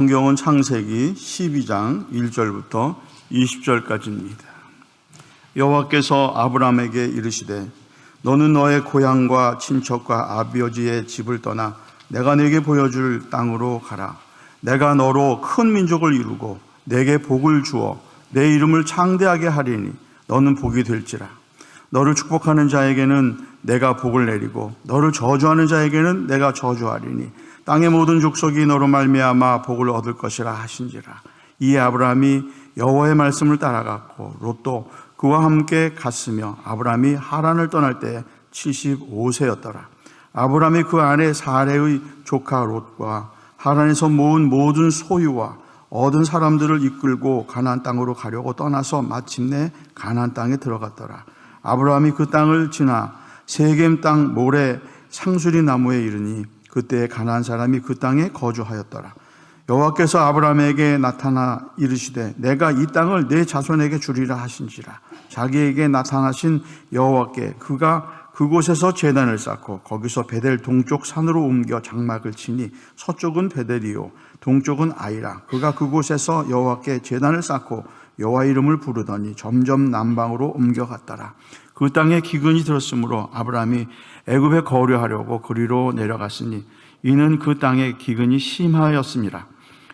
성경은 창세기 12장 1절부터 20절까지입니다. 여호와께서 아브라함에게 이르시되 너는 너의 고향과 친척과 아버지의 집을 떠나 내가 네게 보여줄 땅으로 가라. 내가 너로 큰 민족을 이루고 네게 복을 주어 내 이름을 창대하게 하리니 너는 복이 될지라. 너를 축복하는 자에게는 내가 복을 내리고 너를 저주하는 자에게는 내가 저주하리니 땅의 모든 족속이 너로 말미암아 복을 얻을 것이라 하신지라. 이에 아브라함이 여호와의 말씀을 따라갔고 롯도 그와 함께 갔으며 아브라함이 하란을 떠날 때 75세였더라. 아브라함이 그 아내 사레의 조카 롯과 하란에서 모은 모든 소유와 얻은 사람들을 이끌고 가나안 땅으로 가려고 떠나서 마침내 가나안 땅에 들어갔더라. 아브라함이 그 땅을 지나 세겜 땅 모래 상수리 나무에 이르니 그때 가나안 사람이 그 땅에 거주하였더라. 여호와께서 아브라함에게 나타나 이르시되 내가 이 땅을 내 자손에게 주리라 하신지라. 자기에게 나타나신 여호와께 그가 그곳에서 제단을 쌓고 거기서 베델 동쪽 산으로 옮겨 장막을 치니 서쪽은 베델이요 동쪽은 아이라. 그가 그곳에서 여호와께 제단을 쌓고 여호와 이름을 부르더니 점점 남방으로 옮겨갔더라. 그 땅에 기근이 들었으므로 아브라함이 애굽에 거류하려고 그리로 내려갔으니 이는 그 땅에 기근이 심하였음이라.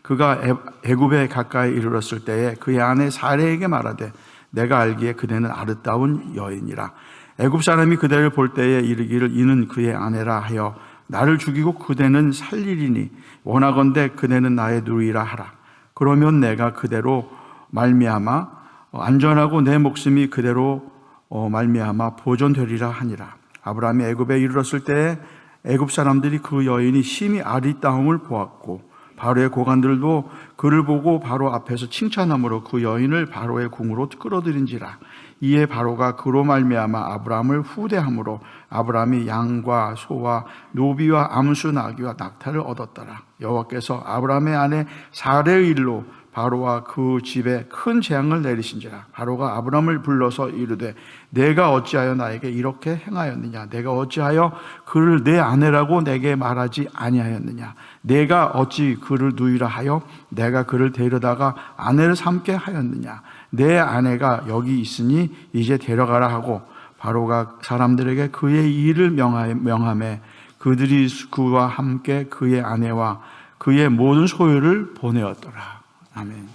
그가 애굽에 가까이 이르렀을 때에 그의 아내 사레에게 말하되 내가 알기에 그대는 아름다운 여인이라. 애굽 사람이 그대를 볼 때에 이르기를 이는 그의 아내라 하여 나를 죽이고 그대는 살리리니 원하건대 그대는 나의 누이라 하라. 그러면 내가 그대로 말미암아 안전하고 내 목숨이 그대로 말미암아 보존되리라 하니라. 아브라함이 애굽에 이르렀을 때에 애굽 사람들이 그 여인이 심히 아리따움을 보았고 바로의 고관들도 그를 보고 바로 앞에서 칭찬함으로 그 여인을 바로의 궁으로 끌어들인지라. 이에 바로가 그로 말미암아 아브라함을 후대함으로 아브라함이 양과 소와 노비와 암수 나귀와 낙타를 얻었더라. 여호와께서 아브라함의 아내 사레의 일로 바로와 그 집에 큰 재앙을 내리신지라. 바로가 아브라함을 불러서 이르되 내가 어찌하여 나에게 이렇게 행하였느냐? 내가 어찌하여 그를 내 아내라고 내게 말하지 아니하였느냐? 내가 어찌 그를 누이라 하여 내가 그를 데려다가 아내를 삼게 하였느냐? 내 아내가 여기 있으니 이제 데려가라 하고 바로가 사람들에게 그의 일을 명하매 그들이 그와 함께 그의 아내와 그의 모든 소유를 보내었더라. 아멘.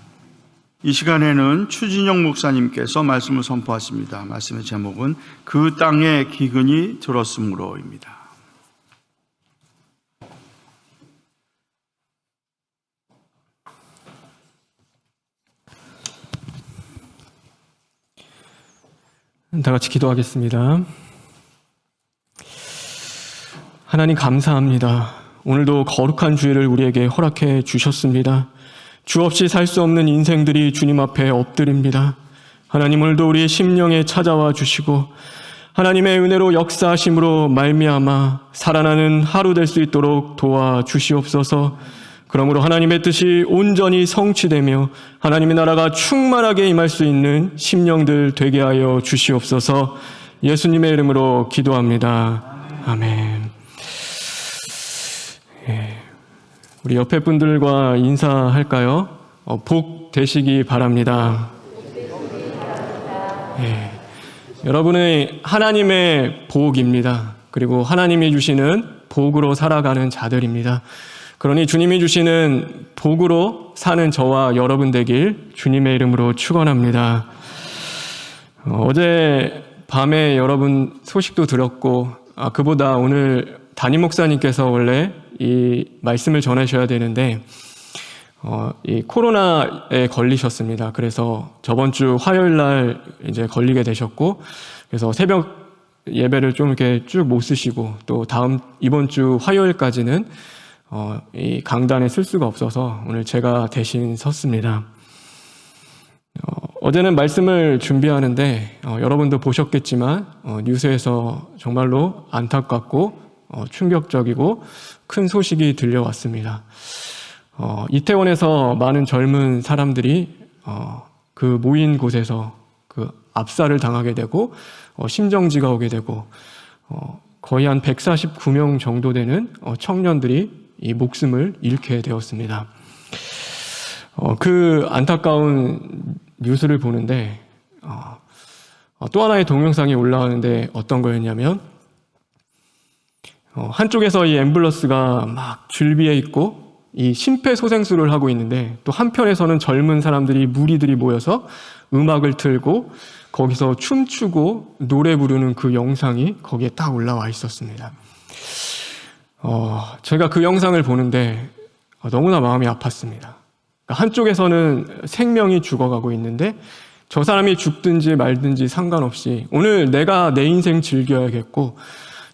이 시간에는 추진영 목사님께서 말씀을 선포하십니다. 말씀의 제목은 그 땅에 기근이 들었으므로입니다. 다 같이 기도하겠습니다. 하나님 감사합니다. 오늘도 거룩한 주일을 우리에게 허락해 주셨습니다. 주 없이 살 수 없는 인생들이 주님 앞에 엎드립니다. 하나님 오늘도 우리의 심령에 찾아와 주시고 하나님의 은혜로 역사하심으로 말미암아 살아나는 하루 될 수 있도록 도와주시옵소서. 그러므로 하나님의 뜻이 온전히 성취되며 하나님의 나라가 충만하게 임할 수 있는 심령들 되게 하여 주시옵소서. 예수님의 이름으로 기도합니다. 아멘. 우리 옆에 분들과 인사할까요? 복 되시기 바랍니다. 여러분의 하나님의 복입니다. 그리고 하나님이 주시는 복으로 살아가는 자들입니다. 그러니 주님이 주시는 복으로 사는 저와 여러분 되길 주님의 이름으로 축원합니다. 어제 밤에 여러분 소식도 들었고 그보다 오늘 담임 목사님께서 원래 이 말씀을 전하셔야 되는데 이 코로나에 걸리셨습니다. 그래서 저번 주 화요일 날 이제 걸리게 되셨고 그래서 새벽 예배를 좀 이렇게 쭉 못 쓰시고 또 이번 주 화요일까지는 이 강단에 쓸 수가 없어서 오늘 제가 대신 섰습니다. 어제는 말씀을 준비하는데 여러분도 보셨겠지만 뉴스에서 정말로 안타깝고 충격적이고 큰 소식이 들려왔습니다. 이태원에서 많은 젊은 사람들이 그 모인 곳에서 그 압살을 당하게 되고 심정지가 오게 되고 거의 한 149명 정도 되는 청년들이 이 목숨을 잃게 되었습니다. 그 안타까운 뉴스를 보는데 또 하나의 동영상이 올라오는데 어떤 거였냐면 한쪽에서 이 앰뷸런스가 막 줄비에 있고 이 심폐소생술을 하고 있는데 또 한편에서는 젊은 사람들이 무리들이 모여서 음악을 틀고 거기서 춤추고 노래 부르는 그 영상이 거기에 딱 올라와 있었습니다. 제가 그 영상을 보는데 너무나 마음이 아팠습니다. 한쪽에서는 생명이 죽어가고 있는데 저 사람이 죽든지 말든지 상관없이 오늘 내가 내 인생 즐겨야겠고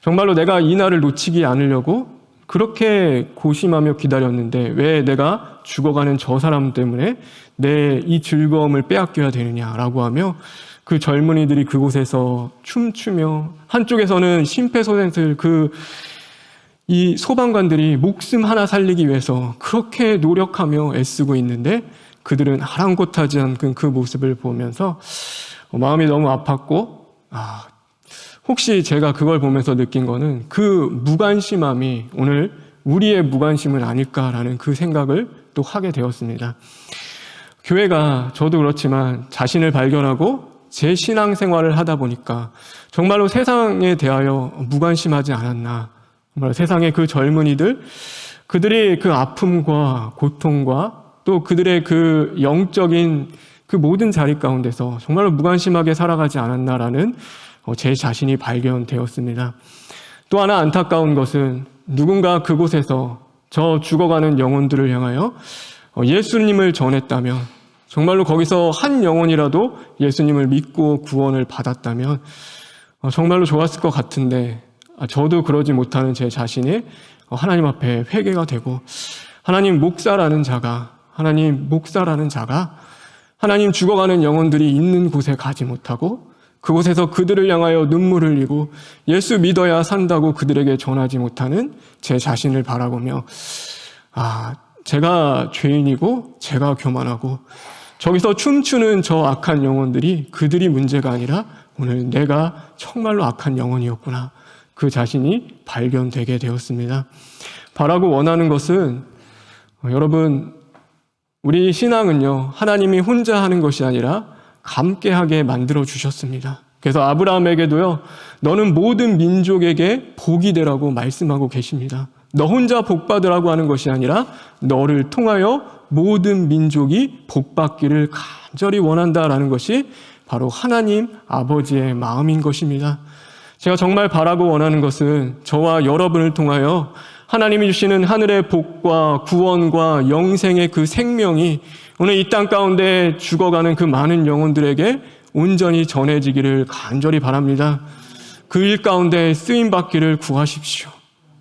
정말로 내가 이 날을 놓치지 않으려고 그렇게 고심하며 기다렸는데 왜 내가 죽어가는 저 사람 때문에 내 이 즐거움을 빼앗겨야 되느냐라고 하며 그 젊은이들이 그곳에서 춤추며 한쪽에서는 심폐소생술 이 소방관들이 목숨 하나 살리기 위해서 그렇게 노력하며 애쓰고 있는데 그들은 아랑곳하지 않은 그 모습을 보면서 마음이 너무 아팠고 혹시 제가 그걸 보면서 느낀 거는 그 무관심함이 오늘 우리의 무관심은 아닐까라는 그 생각을 또 하게 되었습니다. 교회가 저도 그렇지만 자신을 발견하고 제 신앙생활을 하다 보니까 정말로 세상에 대하여 무관심하지 않았나. 정말 세상의 그 젊은이들, 그들이 그 아픔과 고통과 또 그들의 그 영적인 그 모든 자리 가운데서 정말로 무관심하게 살아가지 않았나라는 제 자신이 발견되었습니다. 또 하나 안타까운 것은 누군가 그곳에서 저 죽어가는 영혼들을 향하여 예수님을 전했다면 정말로 거기서 한 영혼이라도 예수님을 믿고 구원을 받았다면 정말로 좋았을 것 같은데 저도 그러지 못하는 제 자신이 하나님 앞에 회개가 되고 하나님 목사라는 자가 하나님 죽어가는 영혼들이 있는 곳에 가지 못하고 그곳에서 그들을 향하여 눈물을 흘리고 예수 믿어야 산다고 그들에게 전하지 못하는 제 자신을 바라보며 제가 죄인이고 제가 교만하고 저기서 춤추는 저 악한 영혼들이 그들이 문제가 아니라 오늘 내가 정말로 악한 영혼이었구나. 그 자신이 발견되게 되었습니다. 바라고 원하는 것은 여러분 우리 신앙은요 하나님이 혼자 하는 것이 아니라 함께하게 만들어 주셨습니다. 그래서 아브라함에게도요 너는 모든 민족에게 복이 되라고 말씀하고 계십니다. 너 혼자 복 받으라고 하는 것이 아니라 너를 통하여 모든 민족이 복 받기를 간절히 원한다라는 것이 바로 하나님 아버지의 마음인 것입니다. 제가 정말 바라고 원하는 것은 저와 여러분을 통하여 하나님이 주시는 하늘의 복과 구원과 영생의 그 생명이 오늘 이 땅 가운데 죽어가는 그 많은 영혼들에게 온전히 전해지기를 간절히 바랍니다. 그 일 가운데 쓰임받기를 구하십시오.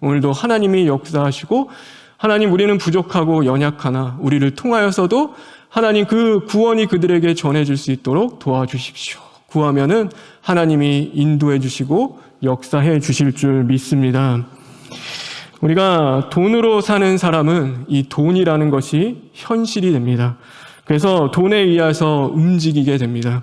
오늘도 하나님이 역사하시고 하나님 우리는 부족하고 연약하나 우리를 통하여서도 하나님 그 구원이 그들에게 전해질 수 있도록 도와주십시오. 구하면은 하나님이 인도해 주시고 역사해 주실 줄 믿습니다. 우리가 돈으로 사는 사람은 이 돈이라는 것이 현실이 됩니다. 그래서 돈에 의해서 움직이게 됩니다.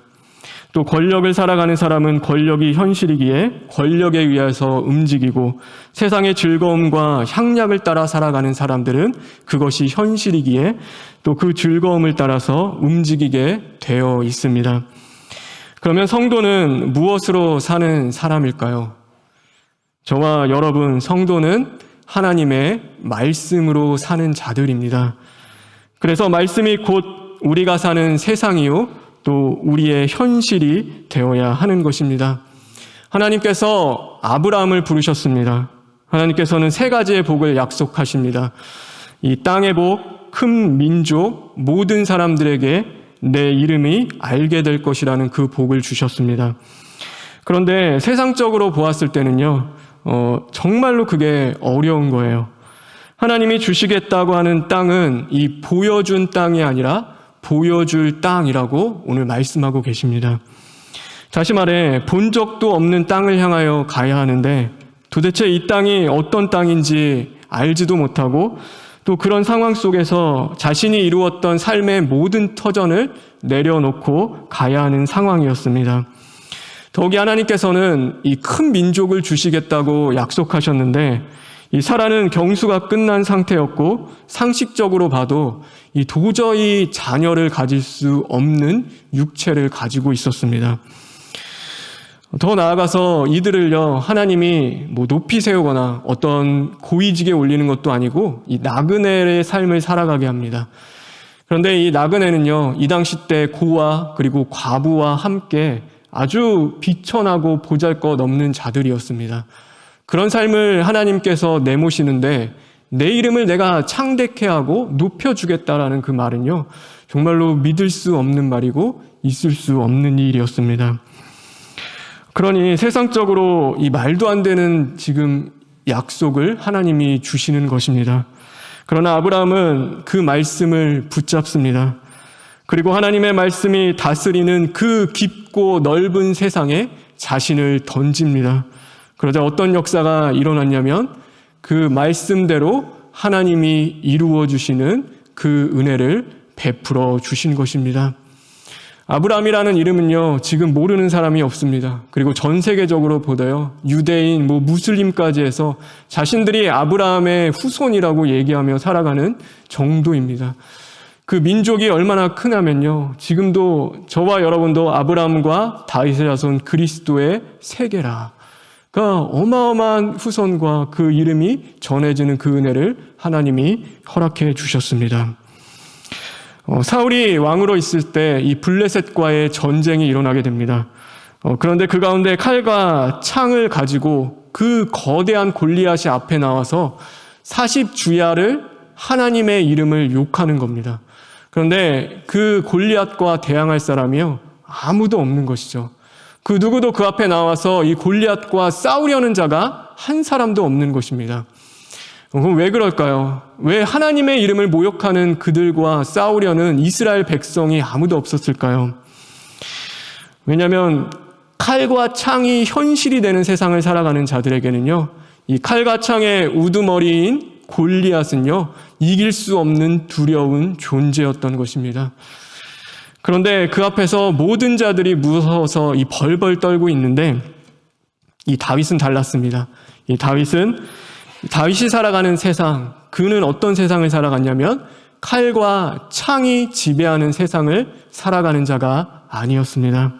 또 권력을 살아가는 사람은 권력이 현실이기에 권력에 의해서 움직이고 세상의 즐거움과 향락을 따라 살아가는 사람들은 그것이 현실이기에 또 그 즐거움을 따라서 움직이게 되어 있습니다. 그러면 성도는 무엇으로 사는 사람일까요? 저와 여러분 성도는 하나님의 말씀으로 사는 자들입니다. 그래서 말씀이 곧 우리가 사는 세상이요 또 우리의 현실이 되어야 하는 것입니다. 하나님께서 아브라함을 부르셨습니다. 하나님께서는 세 가지의 복을 약속하십니다. 이 땅의 복, 큰 민족, 모든 사람들에게 내 이름이 알게 될 것이라는 그 복을 주셨습니다. 그런데 세상적으로 보았을 때는요, 정말로 그게 어려운 거예요. 하나님이 주시겠다고 하는 땅은 이 보여준 땅이 아니라 보여줄 땅이라고 오늘 말씀하고 계십니다. 다시 말해 본 적도 없는 땅을 향하여 가야 하는데 도대체 이 땅이 어떤 땅인지 알지도 못하고 또 그런 상황 속에서 자신이 이루었던 삶의 모든 터전을 내려놓고 가야 하는 상황이었습니다. 더욱이 하나님께서는 이 큰 민족을 주시겠다고 약속하셨는데 이 사라는 경수가 끝난 상태였고 상식적으로 봐도 이 도저히 자녀를 가질 수 없는 육체를 가지고 있었습니다. 더 나아가서 이들을요, 하나님이 높이 세우거나 어떤 고위직에 올리는 것도 아니고 이 나그네의 삶을 살아가게 합니다. 그런데 이 나그네는요, 이 당시 때 고아 그리고 과부와 함께 아주 비천하고 보잘것없는 자들이었습니다. 그런 삶을 하나님께서 내모시는데 내 이름을 내가 창대케 하고 높여주겠다라는 그 말은요, 정말로 믿을 수 없는 말이고 있을 수 없는 일이었습니다. 그러니 세상적으로 이 말도 안 되는 지금 약속을 하나님이 주시는 것입니다. 그러나 아브라함은 그 말씀을 붙잡습니다. 그리고 하나님의 말씀이 다스리는 그 깊고 넓은 세상에 자신을 던집니다. 그러자 어떤 역사가 일어났냐면 그 말씀대로 하나님이 이루어 주시는 그 은혜를 베풀어 주신 것입니다. 아브라함이라는 이름은요, 지금 모르는 사람이 없습니다. 그리고 전 세계적으로 보다요, 유대인, 무슬림까지 해서 자신들이 아브라함의 후손이라고 얘기하며 살아가는 정도입니다. 그 민족이 얼마나 크냐면요, 지금도 저와 여러분도 아브라함과 다윗의 자손 그리스도의 세계라. 그러니까 어마어마한 후손과 그 이름이 전해지는 그 은혜를 하나님이 허락해 주셨습니다. 사울이 왕으로 있을 때 이 블레셋과의 전쟁이 일어나게 됩니다. 그런데 그 가운데 칼과 창을 가지고 그 거대한 골리앗이 앞에 나와서 40주야를 하나님의 이름을 욕하는 겁니다. 그런데 그 골리앗과 대항할 사람이요, 아무도 없는 것이죠. 그 누구도 그 앞에 나와서 이 골리앗과 싸우려는 자가 한 사람도 없는 것입니다. 그럼 왜 그럴까요? 왜 하나님의 이름을 모욕하는 그들과 싸우려는 이스라엘 백성이 아무도 없었을까요? 왜냐하면 칼과 창이 현실이 되는 세상을 살아가는 자들에게는요, 이 칼과 창의 우두머리인 골리앗은요, 이길 수 없는 두려운 존재였던 것입니다. 그런데 그 앞에서 모든 자들이 무서워서 이 벌벌 떨고 있는데 이 다윗은 달랐습니다. 이 다윗이 살아가는 세상, 그는 어떤 세상을 살아갔냐면 칼과 창이 지배하는 세상을 살아가는 자가 아니었습니다.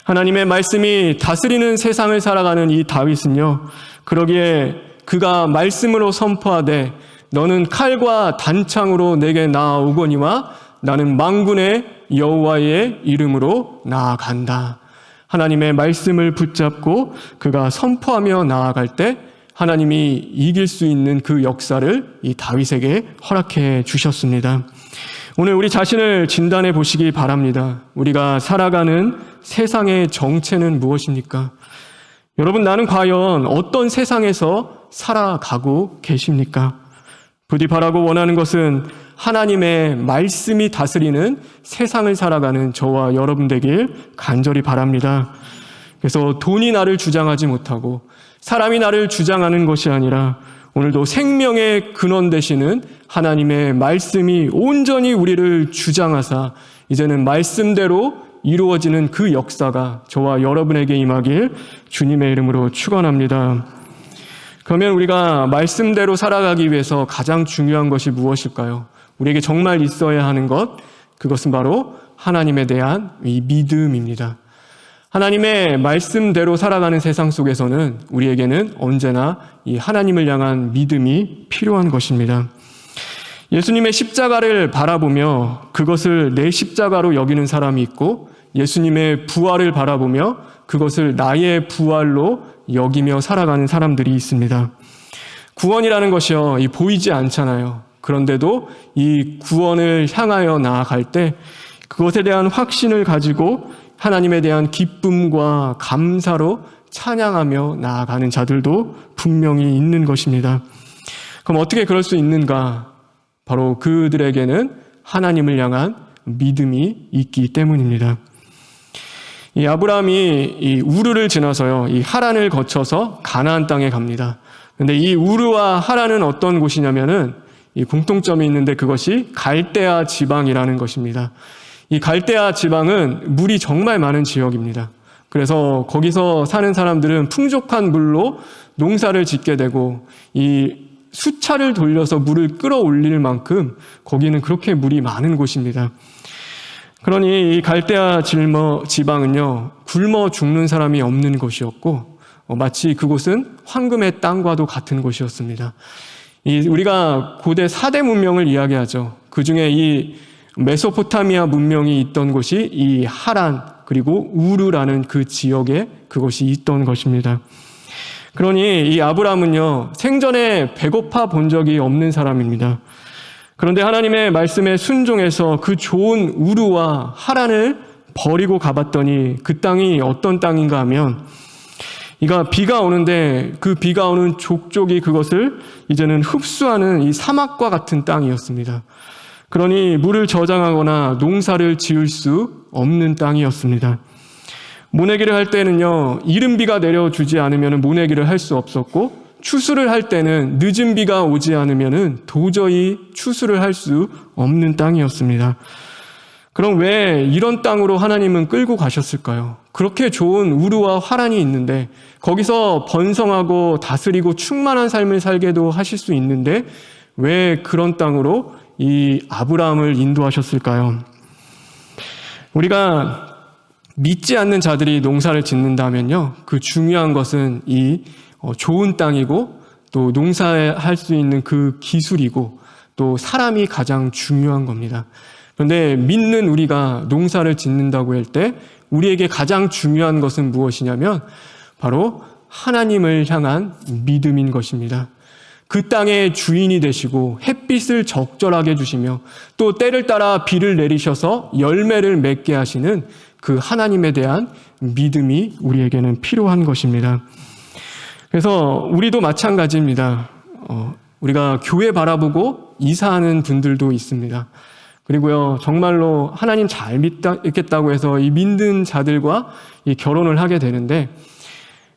하나님의 말씀이 다스리는 세상을 살아가는 이 다윗은요, 그러기에 그가 말씀으로 선포하되 너는 칼과 단창으로 내게 나아오거니와 나는 만군의 여호와의 이름으로 나아간다. 하나님의 말씀을 붙잡고 그가 선포하며 나아갈 때 하나님이 이길 수 있는 그 역사를 이 다윗에게 허락해 주셨습니다. 오늘 우리 자신을 진단해 보시기 바랍니다. 우리가 살아가는 세상의 정체는 무엇입니까? 여러분, 나는 과연 어떤 세상에서 살아가고 계십니까? 부디 바라고 원하는 것은 하나님의 말씀이 다스리는 세상을 살아가는 저와 여러분 되길 간절히 바랍니다. 그래서 돈이 나를 주장하지 못하고 사람이 나를 주장하는 것이 아니라 오늘도 생명의 근원 되시는 하나님의 말씀이 온전히 우리를 주장하사 이제는 말씀대로 이루어지는 그 역사가 저와 여러분에게 임하길 주님의 이름으로 축원합니다. 그러면 우리가 말씀대로 살아가기 위해서 가장 중요한 것이 무엇일까요? 우리에게 정말 있어야 하는 것, 그것은 바로 하나님에 대한 이 믿음입니다. 하나님의 말씀대로 살아가는 세상 속에서는 우리에게는 언제나 이 하나님을 향한 믿음이 필요한 것입니다. 예수님의 십자가를 바라보며 그것을 내 십자가로 여기는 사람이 있고 예수님의 부활을 바라보며 그것을 나의 부활로 여기며 살아가는 사람들이 있습니다. 구원이라는 것이요, 보이지 않잖아요. 그런데도 이 구원을 향하여 나아갈 때 그것에 대한 확신을 가지고 하나님에 대한 기쁨과 감사로 찬양하며 나아가는 자들도 분명히 있는 것입니다. 그럼 어떻게 그럴 수 있는가? 바로 그들에게는 하나님을 향한 믿음이 있기 때문입니다. 이 아브라함이 이 우르를 지나서요, 이 하란을 거쳐서 가나안 땅에 갑니다. 그런데 이 우르와 하란은 어떤 곳이냐면은 이 공통점이 있는데 그것이 갈대아 지방이라는 것입니다. 이 갈대아 지방은 물이 정말 많은 지역입니다. 그래서 거기서 사는 사람들은 풍족한 물로 농사를 짓게 되고 이 수차를 돌려서 물을 끌어올릴 만큼 거기는 그렇게 물이 많은 곳입니다. 그러니 이 갈대아 지방은요, 굶어 죽는 사람이 없는 곳이었고 마치 그곳은 황금의 땅과도 같은 곳이었습니다. 우리가 고대 4대 문명을 이야기하죠. 그 중에 이 메소포타미아 문명이 있던 곳이 이 하란 그리고 우르라는 그 지역에 그것이 있던 것입니다. 그러니 이 아브라함은요, 생전에 배고파 본 적이 없는 사람입니다. 그런데 하나님의 말씀에 순종해서 그 좋은 우르와 하란을 버리고 가봤더니 그 땅이 어떤 땅인가 하면 비가 오는데 그 비가 오는 족족이 그것을 이제는 흡수하는 이 사막과 같은 땅이었습니다. 그러니 물을 저장하거나 농사를 지을 수 없는 땅이었습니다. 모내기를 할 때는요, 이른 비가 내려주지 않으면 모내기를 할 수 없었고, 추수를 할 때는 늦은 비가 오지 않으면 도저히 추수를 할 수 없는 땅이었습니다. 그럼 왜 이런 땅으로 하나님은 끌고 가셨을까요? 그렇게 좋은 우르와 하란이 있는데 거기서 번성하고 다스리고 충만한 삶을 살게도 하실 수 있는데 왜 그런 땅으로 이 아브라함을 인도하셨을까요? 우리가 믿지 않는 자들이 농사를 짓는다면요, 그 중요한 것은 이 좋은 땅이고 또 농사할 수 있는 그 기술이고 또 사람이 가장 중요한 겁니다. 그런데 믿는 우리가 농사를 짓는다고 할 때 우리에게 가장 중요한 것은 무엇이냐면 바로 하나님을 향한 믿음인 것입니다. 그 땅의 주인이 되시고 햇빛을 적절하게 주시며 또 때를 따라 비를 내리셔서 열매를 맺게 하시는 그 하나님에 대한 믿음이 우리에게는 필요한 것입니다. 그래서 우리도 마찬가지입니다. 우리가 교회 바라보고 이사하는 분들도 있습니다. 그리고요, 정말로 하나님 잘 믿겠다고 해서 이 믿는 자들과 이 결혼을 하게 되는데,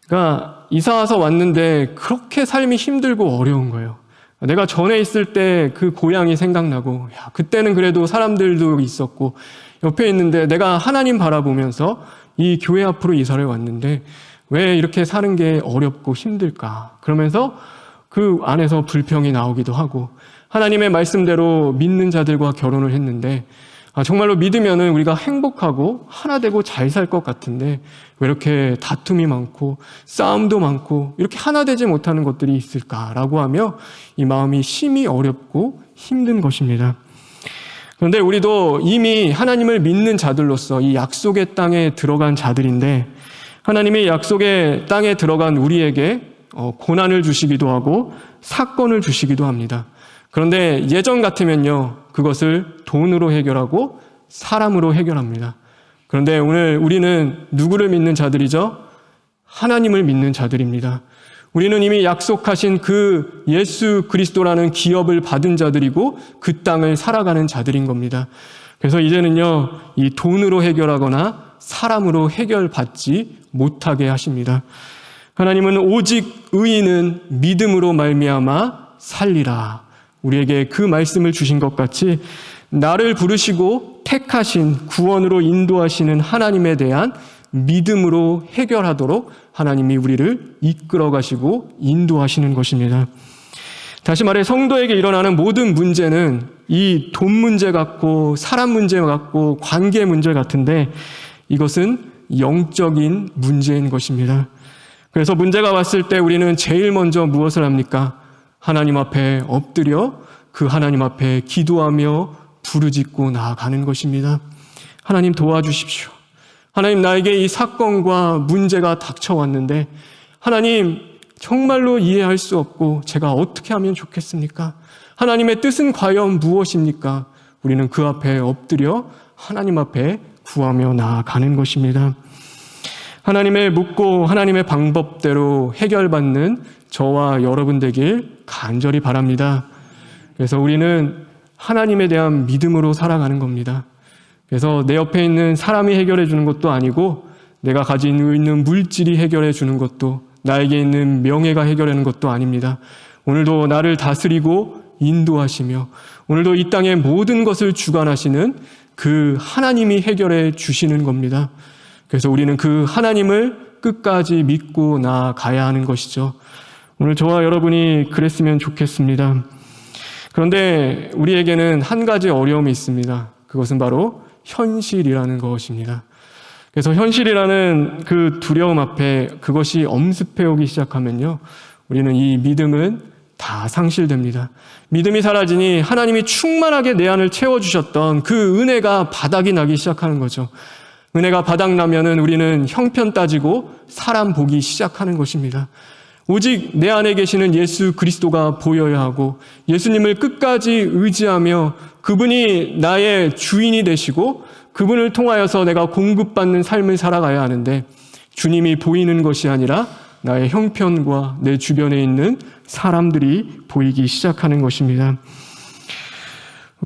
그러니까 이사 와서 왔는데 그렇게 삶이 힘들고 어려운 거예요. 내가 전에 있을 때 그 고향이 생각나고, 그때는 그래도 사람들도 있었고 옆에 있는데 내가 하나님 바라보면서 이 교회 앞으로 이사를 왔는데 왜 이렇게 사는 게 어렵고 힘들까? 그러면서 그 안에서 불평이 나오기도 하고, 하나님의 말씀대로 믿는 자들과 결혼을 했는데 정말로 믿으면은 우리가 행복하고 하나 되고 잘 살 것 같은데 왜 이렇게 다툼이 많고 싸움도 많고 이렇게 하나 되지 못하는 것들이 있을까라고 하며 이 마음이 심히 어렵고 힘든 것입니다. 그런데 우리도 이미 하나님을 믿는 자들로서 이 약속의 땅에 들어간 자들인데 하나님의 약속의 땅에 들어간 우리에게 고난을 주시기도 하고 사건을 주시기도 합니다. 그런데 예전 같으면요, 그것을 돈으로 해결하고 사람으로 해결합니다. 그런데 오늘 우리는 누구를 믿는 자들이죠? 하나님을 믿는 자들입니다. 우리는 이미 약속하신 그 예수 그리스도라는 기업을 받은 자들이고 그 땅을 살아가는 자들인 겁니다. 그래서 이제는요, 이 돈으로 해결하거나 사람으로 해결받지 못하게 하십니다. 하나님은 오직 의인은 믿음으로 말미암아 살리라. 우리에게 그 말씀을 주신 것 같이 나를 부르시고 택하신 구원으로 인도하시는 하나님에 대한 믿음으로 해결하도록 하나님이 우리를 이끌어 가시고 인도하시는 것입니다. 다시 말해 성도에게 일어나는 모든 문제는 이 돈 문제 같고 사람 문제 같고 관계 문제 같은데 이것은 영적인 문제인 것입니다. 그래서 문제가 왔을 때 우리는 제일 먼저 무엇을 합니까? 하나님 앞에 엎드려 그 하나님 앞에 기도하며 부르짖고 나아가는 것입니다. 하나님 도와주십시오. 하나님, 나에게 이 사건과 문제가 닥쳐왔는데 하나님 정말로 이해할 수 없고 제가 어떻게 하면 좋겠습니까? 하나님의 뜻은 과연 무엇입니까? 우리는 그 앞에 엎드려 하나님 앞에 구하며 나아가는 것입니다. 하나님의 묻고 하나님의 방법대로 해결받는 저와 여러분 되길 간절히 바랍니다. 그래서 우리는 하나님에 대한 믿음으로 살아가는 겁니다. 그래서 내 옆에 있는 사람이 해결해 주는 것도 아니고 내가 가지고 있는 물질이 해결해 주는 것도 나에게 있는 명예가 해결하는 것도 아닙니다. 오늘도 나를 다스리고 인도하시며 오늘도 이 땅의 모든 것을 주관하시는 그 하나님이 해결해 주시는 겁니다. 그래서 우리는 그 하나님을 끝까지 믿고 나아가야 하는 것이죠. 오늘 저와 여러분이 그랬으면 좋겠습니다. 그런데 우리에게는 한 가지 어려움이 있습니다. 그것은 바로 현실이라는 것입니다. 그래서 현실이라는 그 두려움 앞에 그것이 엄습해 오기 시작하면요, 우리는 이 믿음은 다 상실됩니다. 믿음이 사라지니 하나님이 충만하게 내 안을 채워주셨던 그 은혜가 바닥이 나기 시작하는 거죠. 은혜가 바닥나면은 우리는 형편 따지고 사람 보기 시작하는 것입니다. 오직 내 안에 계시는 예수 그리스도가 보여야 하고 예수님을 끝까지 의지하며 그분이 나의 주인이 되시고 그분을 통하여서 내가 공급받는 삶을 살아가야 하는데, 주님이 보이는 것이 아니라 나의 형편과 내 주변에 있는 사람들이 보이기 시작하는 것입니다.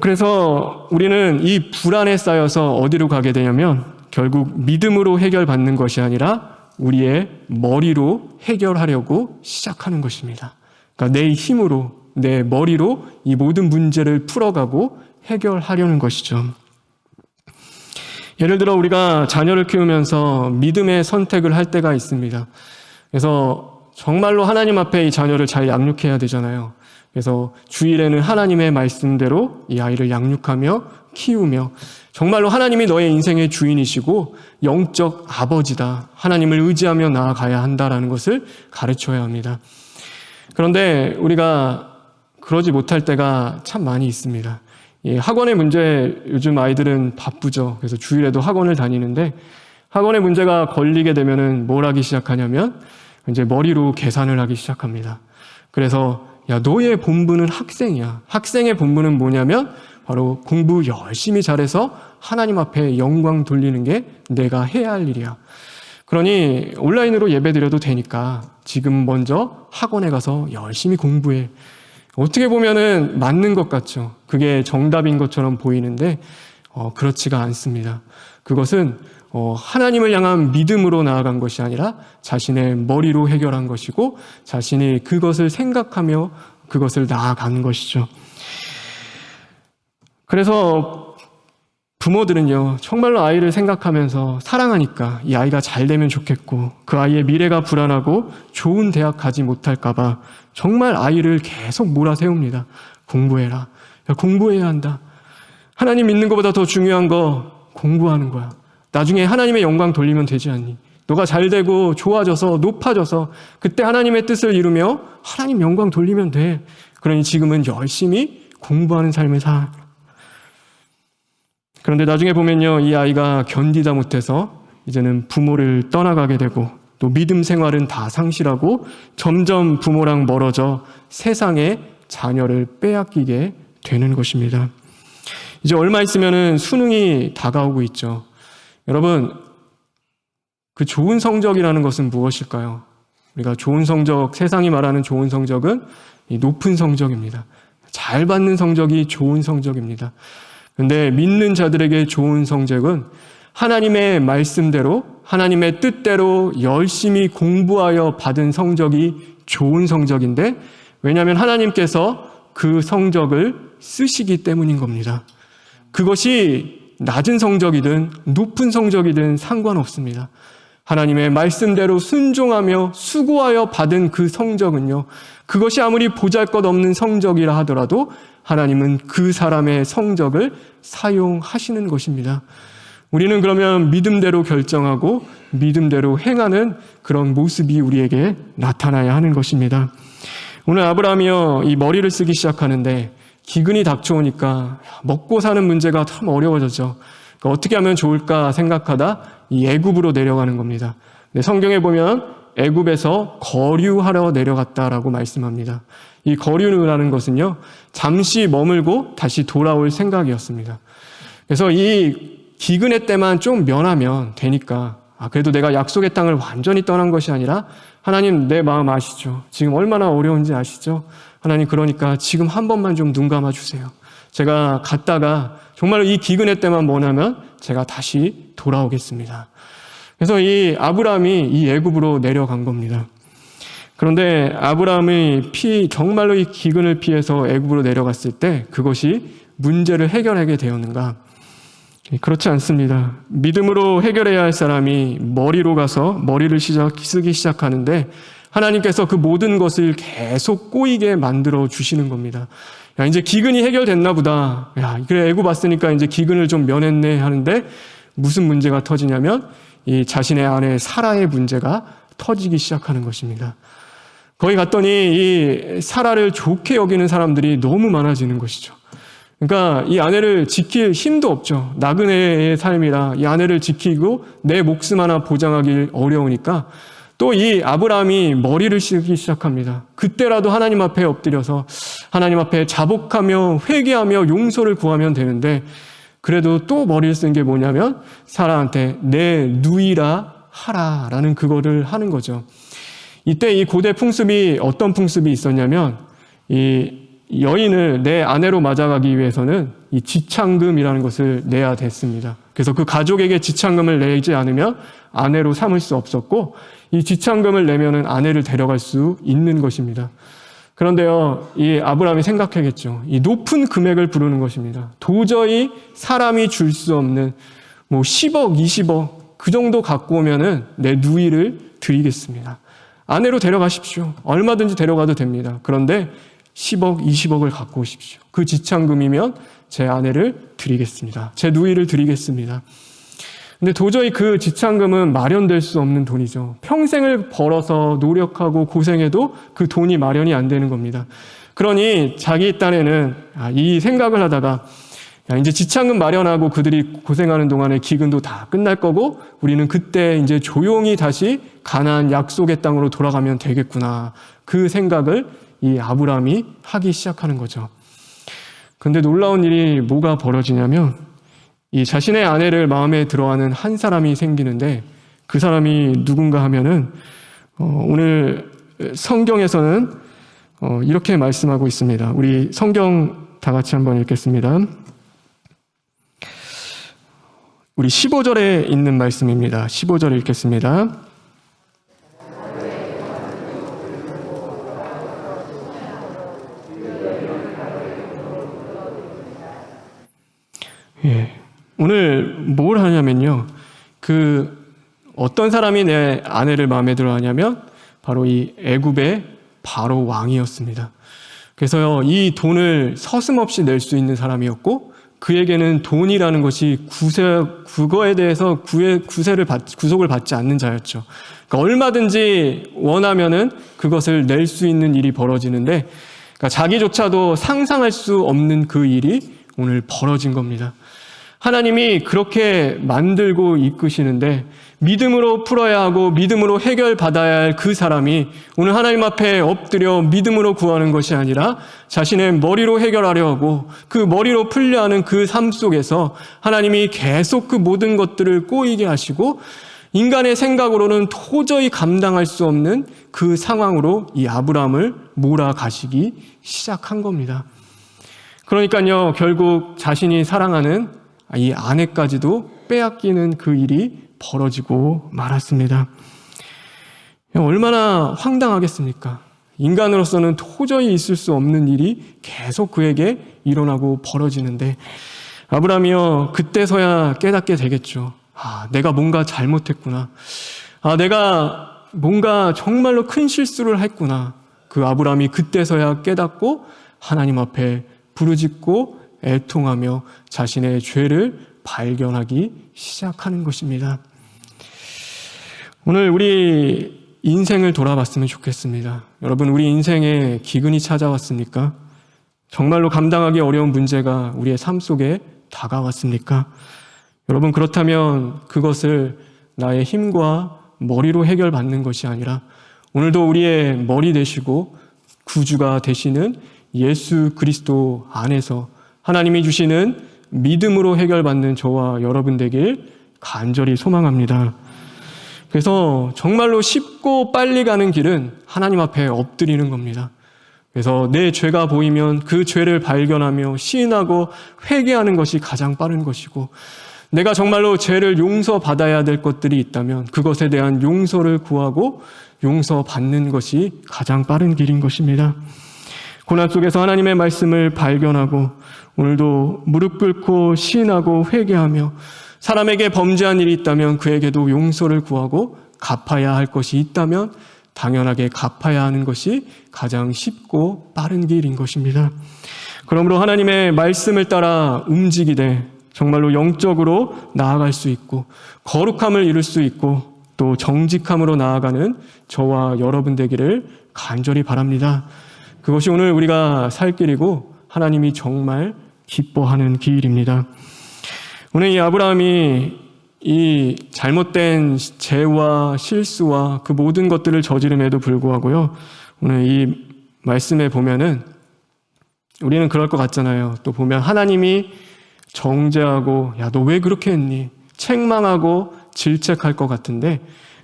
그래서 우리는 이 불안에 쌓여서 어디로 가게 되냐면 결국 믿음으로 해결받는 것이 아니라 우리의 머리로 해결하려고 시작하는 것입니다. 그러니까 내 힘으로, 내 머리로 이 모든 문제를 풀어가고 해결하려는 것이죠. 예를 들어 우리가 자녀를 키우면서 믿음의 선택을 할 때가 있습니다. 그래서 정말로 하나님 앞에 이 자녀를 잘 양육해야 되잖아요. 그래서 주일에는 하나님의 말씀대로 이 아이를 양육하며 키우며, 정말로 하나님이 너의 인생의 주인이시고 영적 아버지다, 하나님을 의지하며 나아가야 한다라는 것을 가르쳐야 합니다. 그런데 우리가 그러지 못할 때가 참 많이 있습니다. 학원의 문제, 요즘 아이들은 바쁘죠. 그래서 주일에도 학원을 다니는데 학원의 문제가 걸리게 되면은 뭘 하기 시작하냐면 이제 머리로 계산을 하기 시작합니다. 그래서 야, 너의 본분은 학생이야. 학생의 본분은 뭐냐면 바로 공부 열심히 잘해서 하나님 앞에 영광 돌리는 게 내가 해야 할 일이야. 그러니 온라인으로 예배드려도 되니까 지금 먼저 학원에 가서 열심히 공부해. 어떻게 보면은 맞는 것 같죠. 그게 정답인 것처럼 보이는데 그렇지가 않습니다. 그것은 하나님을 향한 믿음으로 나아간 것이 아니라 자신의 머리로 해결한 것이고 자신이 그것을 생각하며 그것을 나아가는 것이죠. 그래서 부모들은요, 정말로 아이를 생각하면서 사랑하니까 이 아이가 잘 되면 좋겠고 그 아이의 미래가 불안하고 좋은 대학 가지 못할까 봐 정말 아이를 계속 몰아세웁니다. 공부해라. 야, 공부해야 한다. 하나님 믿는 것보다 더 중요한 거 공부하는 거야. 나중에 하나님의 영광 돌리면 되지 않니? 너가 잘 되고 좋아져서 높아져서 그때 하나님의 뜻을 이루며 하나님 영광 돌리면 돼. 그러니 지금은 열심히 공부하는 삶을 사. 그런데 나중에 보면요, 이 아이가 견디다 못해서 이제는 부모를 떠나가게 되고 또 믿음 생활은 다 상실하고 점점 부모랑 멀어져 세상에 자녀를 빼앗기게 되는 것입니다. 이제 얼마 있으면은 수능이 다가오고 있죠. 여러분, 그 좋은 성적이라는 것은 무엇일까요? 우리가 좋은 성적, 세상이 말하는 좋은 성적은 이 높은 성적입니다. 잘 받는 성적이 좋은 성적입니다. 그런데 믿는 자들에게 좋은 성적은 하나님의 말씀대로, 하나님의 뜻대로 열심히 공부하여 받은 성적이 좋은 성적인데, 왜냐하면 하나님께서 그 성적을 쓰시기 때문인 겁니다. 그것이 낮은 성적이든 높은 성적이든 상관없습니다. 하나님의 말씀대로 순종하며 수고하여 받은 그 성적은요, 그것이 아무리 보잘것없는 성적이라 하더라도 하나님은 그 사람의 성적을 사용하시는 것입니다. 우리는 그러면 믿음대로 결정하고 믿음대로 행하는 그런 모습이 우리에게 나타나야 하는 것입니다. 오늘 아브라함이요, 이 머리를 쓰기 시작하는데 기근이 닥쳐오니까 먹고 사는 문제가 참 어려워졌죠. 그러니까 어떻게 하면 좋을까 생각하다 이 애굽으로 내려가는 겁니다. 근데 성경에 보면 애굽에서 거류하러 내려갔다라고 말씀합니다. 이 거류라는 것은요, 잠시 머물고 다시 돌아올 생각이었습니다. 그래서 이 기근의 때만 좀 면하면 되니까, 그래도 내가 약속의 땅을 완전히 떠난 것이 아니라 하나님 내 마음 아시죠? 지금 얼마나 어려운지 아시죠? 하나님, 그러니까 지금 한 번만 좀 눈 감아주세요. 제가 갔다가 정말 이 기근의 때만 면하면 제가 다시 돌아오겠습니다. 그래서 이 아브라함이 이 애굽으로 내려간 겁니다. 그런데 아브라함이 정말로 이 기근을 피해서 애굽으로 내려갔을 때 그것이 문제를 해결하게 되었는가? 그렇지 않습니다. 믿음으로 해결해야 할 사람이 머리로 가서 머리를 쓰기 시작하는데 하나님께서 그 모든 것을 계속 꼬이게 만들어 주시는 겁니다. 야, 이제 기근이 해결됐나 보다. 야, 그래, 애굽 왔으니까 이제 기근을 좀 면했네 하는데 무슨 문제가 터지냐면 이 자신의 아내 사라의 문제가 터지기 시작하는 것입니다. 거기 갔더니 이 사라를 좋게 여기는 사람들이 너무 많아지는 것이죠. 그러니까 이 아내를 지킬 힘도 없죠. 나그네의 삶이라 이 아내를 지키고 내 목숨 하나 보장하기 어려우니까 또 이 아브라함이 머리를 쓰기 시작합니다. 그때라도 하나님 앞에 엎드려서 하나님 앞에 자복하며 회개하며 용서를 구하면 되는데 그래도 또 머리를 쓴 게 뭐냐면 사라한테 내 누이라 하라라는 그거를 하는 거죠. 이때 이 고대 풍습이 어떤 풍습이 있었냐면 이 여인을 내 아내로 맞아가기 위해서는 이 지창금이라는 것을 내야 됐습니다. 그래서 그 가족에게 지창금을 내지 않으면 아내로 삼을 수 없었고 이 지창금을 내면은 아내를 데려갈 수 있는 것입니다. 그런데요, 이 아브라함이 생각하겠죠. 이 높은 금액을 부르는 것입니다. 도저히 사람이 줄 수 없는 뭐 10억, 20억 그 정도 갖고 오면은 내 누이를 드리겠습니다. 아내로 데려가십시오. 얼마든지 데려가도 됩니다. 그런데 10억, 20억을 갖고 오십시오. 그 지창금이면 제 아내를 드리겠습니다. 제 누이를 드리겠습니다. 근데 도저히 그 지창금은 마련될 수 없는 돈이죠. 평생을 벌어서 노력하고 고생해도 그 돈이 마련이 안 되는 겁니다. 그러니 자기 딴에는 이 생각을 하다가 이제 지창금 마련하고 그들이 고생하는 동안에 기근도 다 끝날 거고 우리는 그때 이제 조용히 다시 가나안 약속의 땅으로 돌아가면 되겠구나. 그 생각을 이 아브라함이 하기 시작하는 거죠. 근데 놀라운 일이 뭐가 벌어지냐면 이 자신의 아내를 마음에 들어하는 한 사람이 생기는데 그 사람이 누군가 하면은 오늘 성경에서는 이렇게 말씀하고 있습니다. 우리 성경 다 같이 한번 읽겠습니다. 우리 15절에 있는 말씀입니다. 15절 읽겠습니다. 예. 오늘 뭘 하냐면요. 어떤 사람이 내 아내를 마음에 들어 하냐면 바로 이 애굽의 바로 왕이었습니다. 그래서요, 이 돈을 서슴없이 낼 수 있는 사람이었고 그에게는 돈이라는 것이 그거에 대해서 구속을 받지 않는 자였죠. 그러니까 얼마든지 원하면은 그것을 낼 수 있는 일이 벌어지는데 그러니까 자기조차도 상상할 수 없는 그 일이 오늘 벌어진 겁니다. 하나님이 그렇게 만들고 이끄시는데 믿음으로 풀어야 하고 믿음으로 해결받아야 할 그 사람이 오늘 하나님 앞에 엎드려 믿음으로 구하는 것이 아니라 자신의 머리로 해결하려 하고 그 머리로 풀려 하는 그 삶 속에서 하나님이 계속 그 모든 것들을 꼬이게 하시고 인간의 생각으로는 도저히 감당할 수 없는 그 상황으로 이 아브라함을 몰아가시기 시작한 겁니다. 그러니까요, 결국 자신이 사랑하는 이 아내까지도 빼앗기는 그 일이 벌어지고 말았습니다. 얼마나 황당하겠습니까? 인간으로서는 도저히 있을 수 없는 일이 계속 그에게 일어나고 벌어지는데 아브라함이요, 그때서야 깨닫게 되겠죠. 내가 뭔가 잘못했구나. 내가 뭔가 정말로 큰 실수를 했구나. 그 아브라함이 그때서야 깨닫고 하나님 앞에 부르짖고 애통하며 자신의 죄를 발견하기 시작하는 것입니다. 오늘 우리 인생을 돌아봤으면 좋겠습니다. 여러분, 우리 인생에 기근이 찾아왔습니까? 정말로 감당하기 어려운 문제가 우리의 삶 속에 다가왔습니까? 여러분, 그렇다면 그것을 나의 힘과 머리로 해결받는 것이 아니라 오늘도 우리의 머리 되시고 구주가 되시는 예수 그리스도 안에서 하나님이 주시는 믿음으로 해결받는 저와 여러분 되길 간절히 소망합니다. 그래서 정말로 쉽고 빨리 가는 길은 하나님 앞에 엎드리는 겁니다. 그래서 내 죄가 보이면 그 죄를 발견하며 시인하고 회개하는 것이 가장 빠른 것이고 내가 정말로 죄를 용서받아야 될 것들이 있다면 그것에 대한 용서를 구하고 용서받는 것이 가장 빠른 길인 것입니다. 고난 속에서 하나님의 말씀을 발견하고 오늘도 무릎 꿇고 시인하고 회개하며 사람에게 범죄한 일이 있다면 그에게도 용서를 구하고 갚아야 할 것이 있다면 당연하게 갚아야 하는 것이 가장 쉽고 빠른 길인 것입니다. 그러므로 하나님의 말씀을 따라 움직이되 정말로 영적으로 나아갈 수 있고 거룩함을 이룰 수 있고 또 정직함으로 나아가는 저와 여러분 되기를 간절히 바랍니다. 그것이 오늘 우리가 살 길이고 하나님이 정말 기뻐하는 길입니다. 오늘 이 아브라함이 이 잘못된 죄와 실수와 그 모든 것들을 저지름에도 불구하고요, 오늘 이 말씀에 보면은 우리는 그럴 것 같잖아요. 또 보면 하나님이 정죄하고 야, 너 왜 그렇게 했니? 책망하고 질책할 것 같은데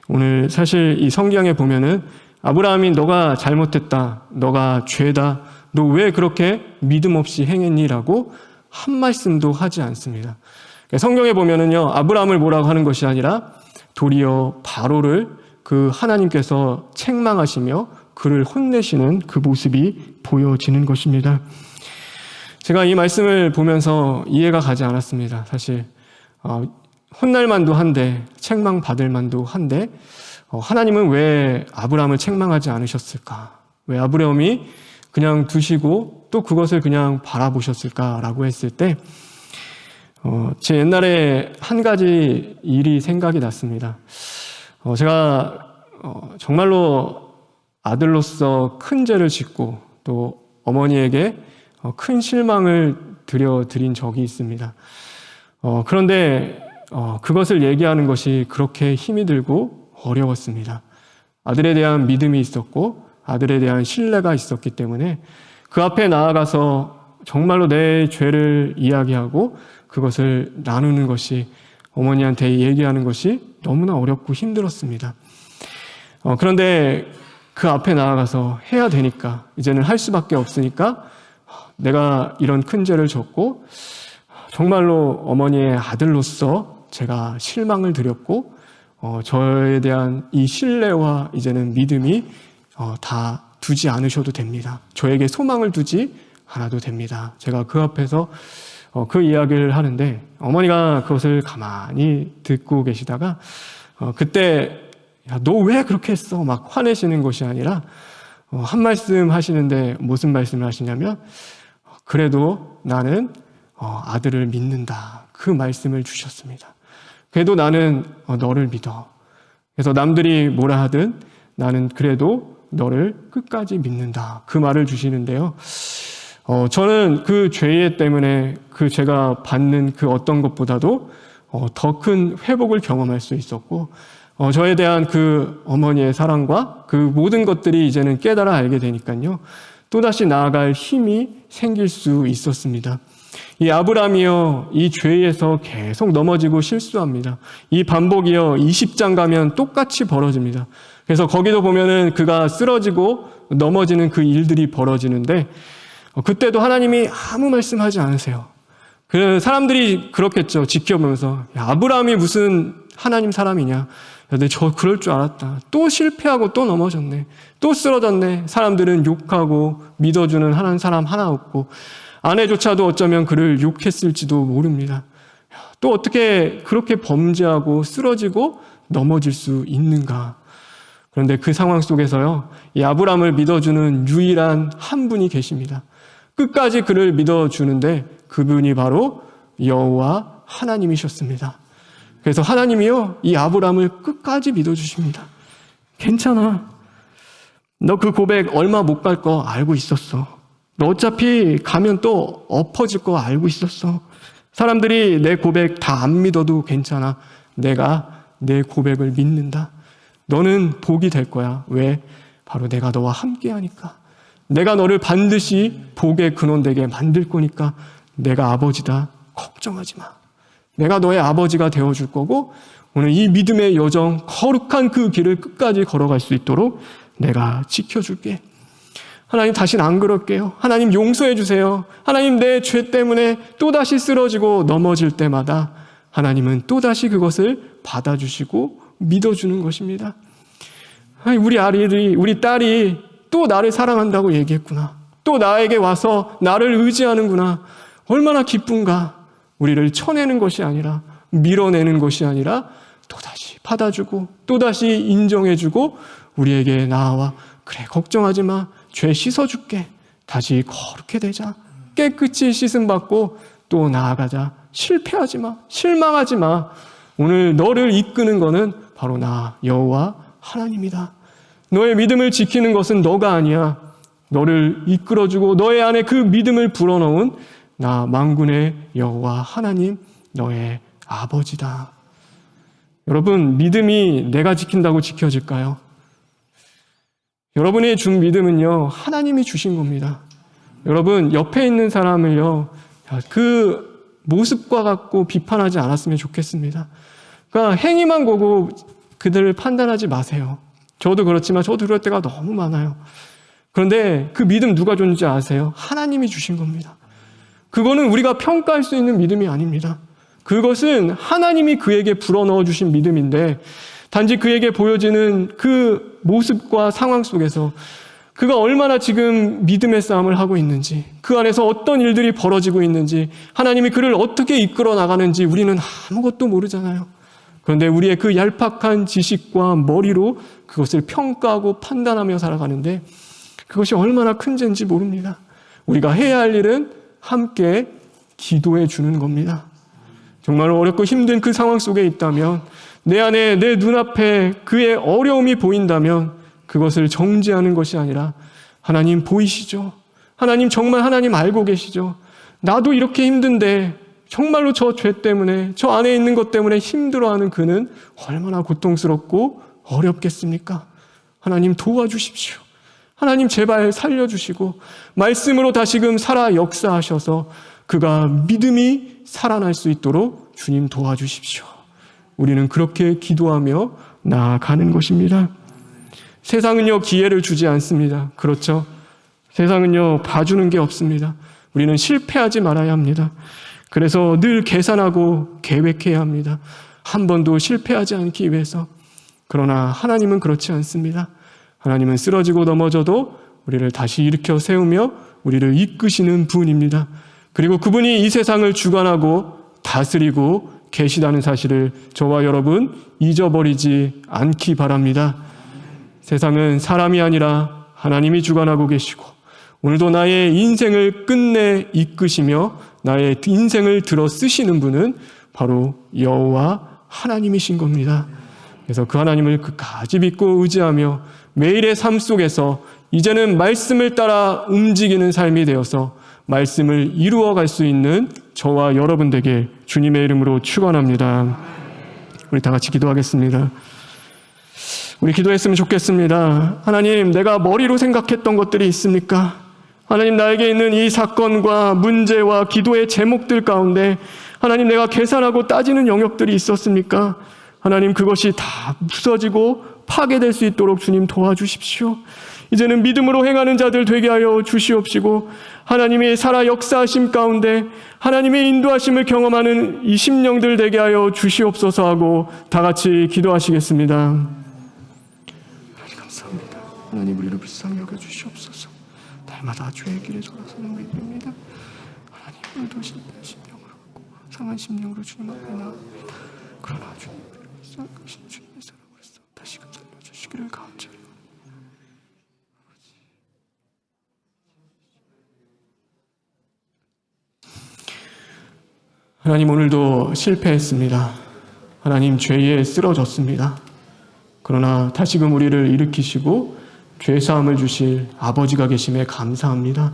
오늘 사실 이 성경에 보면은 아브라함이 너가 잘못했다, 너가 죄다, 너 왜 그렇게 믿음 없이 행했니라고 한 말씀도 하지 않습니다. 성경에 보면은요, 아브라함을 뭐라고 하는 것이 아니라 도리어 바로를 그 하나님께서 책망하시며 그를 혼내시는 그 모습이 보여지는 것입니다. 제가 이 말씀을 보면서 이해가 가지 않았습니다. 사실 혼날 만도 한데 책망 받을 만도 한데 하나님은 왜 아브라함을 책망하지 않으셨을까? 왜 아브라함이 그냥 두시고 또 그것을 그냥 바라보셨을까라고 했을 때 제 옛날에 한 가지 일이 생각이 났습니다. 제가 정말로 아들로서 큰 죄를 짓고 또 어머니에게 큰 실망을 드린 적이 있습니다. 그런데 그것을 얘기하는 것이 그렇게 힘이 들고 어려웠습니다. 아들에 대한 믿음이 있었고 아들에 대한 신뢰가 있었기 때문에 그 앞에 나아가서 정말로 내 죄를 이야기하고 그것을 나누는 것이, 어머니한테 얘기하는 것이 너무나 어렵고 힘들었습니다. 그런데 그 앞에 나아가서 해야 되니까, 이제는 할 수밖에 없으니까 내가 이런 큰 죄를 졌고 정말로 어머니의 아들로서 제가 실망을 드렸고 저에 대한 이 신뢰와 이제는 믿음이 다 두지 않으셔도 됩니다. 저에게 소망을 두지 않아도 됩니다. 제가 그 앞에서 그 이야기를 하는데 어머니가 그것을 가만히 듣고 계시다가 그때 너 왜 그렇게 했어? 막 화내시는 것이 아니라 한 말씀 하시는데 무슨 말씀을 하시냐면 그래도 나는 아들을 믿는다. 그 말씀을 주셨습니다. 그래도 나는 너를 믿어. 그래서 남들이 뭐라 하든 나는 그래도 너를 끝까지 믿는다. 그 말을 주시는데요. 저는 그 죄 때문에 그 제가 받는 그 어떤 것보다도 더 큰 회복을 경험할 수 있었고 저에 대한 그 어머니의 사랑과 그 모든 것들이 이제는 깨달아 알게 되니까요. 또다시 나아갈 힘이 생길 수 있었습니다. 이 아브라함이요, 이 죄에서 계속 넘어지고 실수합니다. 이 반복이요, 20장 가면 똑같이 벌어집니다. 그래서 거기도 보면은 그가 쓰러지고 넘어지는 그 일들이 벌어지는데 그때도 하나님이 아무 말씀하지 않으세요. 그 사람들이 그렇겠죠. 지켜보면서 야, 아브라함이 무슨 하나님 사람이냐. 근데 저 그럴 줄 알았다. 또 실패하고 또 넘어졌네. 또 쓰러졌네. 사람들은 욕하고 믿어주는 하나님 사람 하나 없고 아내조차도 어쩌면 그를 욕했을지도 모릅니다. 또 어떻게 그렇게 범죄하고 쓰러지고 넘어질 수 있는가. 그런데 그 상황 속에서요, 이 아브라함을 믿어주는 유일한 한 분이 계십니다. 끝까지 그를 믿어주는데 그분이 바로 여호와 하나님이셨습니다. 그래서 하나님이요, 이 아브라함을 끝까지 믿어주십니다. 괜찮아. 너 그 고백 얼마 못 갈 거 알고 있었어. 너 어차피 가면 또 엎어질 거 알고 있었어. 사람들이 내 고백 다 안 믿어도 괜찮아. 내가 내 고백을 믿는다. 너는 복이 될 거야. 왜? 바로 내가 너와 함께 하니까. 내가 너를 반드시 복의 근원 되게 만들 거니까 내가 아버지다. 걱정하지 마. 내가 너의 아버지가 되어줄 거고 오늘 이 믿음의 여정, 거룩한 그 길을 끝까지 걸어갈 수 있도록 내가 지켜줄게. 하나님 다시는 안 그럴게요. 하나님 용서해 주세요. 하나님 내 죄 때문에 또다시 쓰러지고 넘어질 때마다 하나님은 또다시 그것을 받아주시고 믿어주는 것입니다. 아니, 우리 딸이 또 나를 사랑한다고 얘기했구나. 또 나에게 와서 나를 의지하는구나. 얼마나 기쁜가. 우리를 쳐내는 것이 아니라, 밀어내는 것이 아니라 또다시 받아주고 또다시 인정해주고 우리에게 나아와 그래 걱정하지 마. 죄 씻어줄게. 다시 거룩해 되자. 깨끗이 씻음받고 또 나아가자. 실패하지 마. 실망하지 마. 오늘 너를 이끄는 것은 바로 나 여호와 하나님이다. 너의 믿음을 지키는 것은 너가 아니야. 너를 이끌어주고 너의 안에 그 믿음을 불어넣은 나 만군의 여호와 하나님 너의 아버지다. 여러분, 믿음이 내가 지킨다고 지켜질까요? 여러분이 준 믿음은요, 하나님이 주신 겁니다. 여러분, 옆에 있는 사람을요, 그 모습과 갖고 비판하지 않았으면 좋겠습니다. 그러니까 행위만 보고 그들을 판단하지 마세요. 저도 그렇지만 저도 그럴 때가 너무 많아요. 그런데 그 믿음 누가 줬는지 아세요? 하나님이 주신 겁니다. 그거는 우리가 평가할 수 있는 믿음이 아닙니다. 그것은 하나님이 그에게 불어넣어 주신 믿음인데 단지 그에게 보여지는 그 모습과 상황 속에서 그가 얼마나 지금 믿음의 싸움을 하고 있는지, 그 안에서 어떤 일들이 벌어지고 있는지, 하나님이 그를 어떻게 이끌어 나가는지 우리는 아무것도 모르잖아요. 그런데 우리의 그 얄팍한 지식과 머리로 그것을 평가하고 판단하며 살아가는데 그것이 얼마나 큰 죄인지 모릅니다. 우리가 해야 할 일은 함께 기도해 주는 겁니다. 정말 어렵고 힘든 그 상황 속에 있다면, 내 안에 내 눈앞에 그의 어려움이 보인다면 그것을 정죄하는 것이 아니라 하나님 보이시죠? 하나님 정말 하나님 알고 계시죠? 나도 이렇게 힘든데 정말로 저 죄 때문에, 저 안에 있는 것 때문에 힘들어하는 그는 얼마나 고통스럽고 어렵겠습니까? 하나님 도와주십시오. 하나님 제발 살려주시고 말씀으로 다시금 살아 역사하셔서 그가 믿음이 살아날 수 있도록 주님 도와주십시오. 우리는 그렇게 기도하며 나아가는 것입니다. 세상은요, 기회를 주지 않습니다. 그렇죠? 세상은요, 봐주는 게 없습니다. 우리는 실패하지 말아야 합니다. 그래서 늘 계산하고 계획해야 합니다. 한 번도 실패하지 않기 위해서. 그러나 하나님은 그렇지 않습니다. 하나님은 쓰러지고 넘어져도 우리를 다시 일으켜 세우며 우리를 이끄시는 분입니다. 그리고 그분이 이 세상을 주관하고 다스리고 계시다는 사실을 저와 여러분 잊어버리지 않기 바랍니다. 세상은 사람이 아니라 하나님이 주관하고 계시고 오늘도 나의 인생을 끝내 이끄시며 나의 인생을 들어 쓰시는 분은 바로 여호와 하나님이신 겁니다. 그래서 그 하나님을 끝까지 믿고 의지하며 매일의 삶 속에서 이제는 말씀을 따라 움직이는 삶이 되어서 말씀을 이루어갈 수 있는 저와 여러분 되게 주님의 이름으로 축원합니다. 우리 다 같이 기도하겠습니다. 우리 기도했으면 좋겠습니다. 하나님, 내가 머리로 생각했던 것들이 있습니까? 하나님, 나에게 있는 이 사건과 문제와 기도의 제목들 가운데 하나님, 내가 계산하고 따지는 영역들이 있었습니까? 하나님, 그것이 다 부서지고 파괴될 수 있도록 주님 도와주십시오. 이제는 믿음으로 행하는 자들 되게 하여 주시옵시고 하나님이 살아 역사하심 가운데 하나님의 인도하심을 경험하는 이 심령들 되게 하여 주시옵소서 하고 다 같이 기도하시겠습니다. 감사합니다. 하나님, 우리를 불쌍히 여겨주시옵소서. 날마다 주의 길에 돌아서는 우리 입니다. 하나님, 오늘도 심령으로 갖고 상한 심령으로 주님 앞에 나옵니다. 그러나 주님, 우리를 불쌍히 여기신 주님의 사랑으로서 다시금 살려주시기를 감사합니다. 하나님, 오늘도 실패했습니다. 하나님, 죄에 쓰러졌습니다. 그러나 다시금 우리를 일으키시고 죄사함을 주실 아버지가 계심에 감사합니다.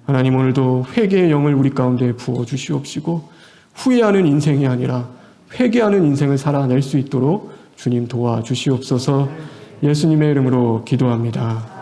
하나님, 오늘도 회개의 영을 우리 가운데 부어주시옵시고 후회하는 인생이 아니라 회개하는 인생을 살아낼 수 있도록 주님 도와주시옵소서. 예수님의 이름으로 기도합니다.